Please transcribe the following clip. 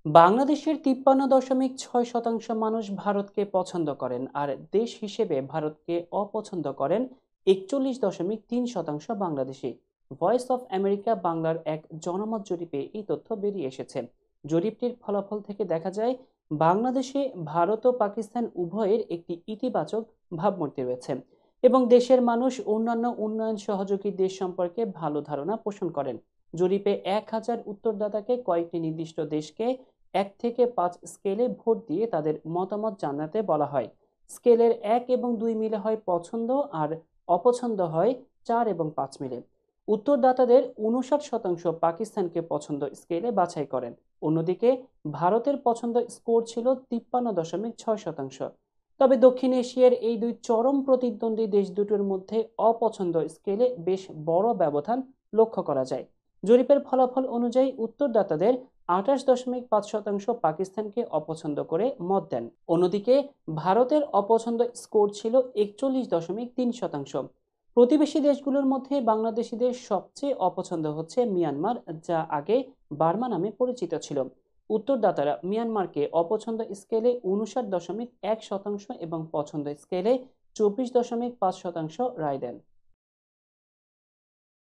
বাংলাদেশের 53.6% মানুষ ভারতকে পছন্দ করেন, আর দেশ হিসেবে ভারতকে অপছন্দ করেন 41.3% বাংলাদেশি। ভয়েস অফ আমেরিকা বাংলার এক জনমত জরিপে এই তথ্য বেরিয়ে এসেছে। জরিপটির ফলাফল থেকে দেখা যায়, বাংলাদেশে ভারত ও পাকিস্তান উভয়ের একটি ইতিবাচক ভাবমূর্তি রয়েছে এবং দেশের মানুষ অন্যান্য উন্নয়ন সহযোগী দেশ সম্পর্কে ভালো ধারণা পোষণ করেন। জরিপে 1000 উত্তরদাতাকে কয়েকটি নির্দিষ্ট দেশকে 1 থেকে 5 স্কেলে ভোট দিয়ে তাদের মতামত জানাতে বলা হয়। স্কেলের 1 এবং 2 মিলে হয় পছন্দ, আর অপছন্দ হয় 4 এবং 5 মিলে। উত্তরদাতাদের 59% পাকিস্তানকে পছন্দ স্কেলে বাছাই করেন। অন্যদিকে ভারতের পছন্দ স্কোর ছিল 53.6%। তবে দক্ষিণ এশিয়ার এই দুই চরম প্রতিদ্বন্দ্বী দেশ দুটোর মধ্যে অপছন্দ স্কেলে বেশ বড় ব্যবধান লক্ষ্য করা যায়। জরিপের ফলাফল অনুযায়ী উত্তরদাতাদের 28.5% পাকিস্তানকে অপছন্দ করে মত দেন। অন্যদিকে ভারতের অপছন্দ স্কোর ছিল 41.3%। প্রতিবেশী দেশগুলোর মধ্যে বাংলাদেশিদের সবচেয়ে অপছন্দ হচ্ছে মিয়ানমার, যা আগে বার্মা নামে পরিচিত ছিল। উত্তরদাতারা মিয়ানমারকে অপছন্দ স্কেলে 59.1% এবং পছন্দ স্কেলে 24.5% রায় দেন।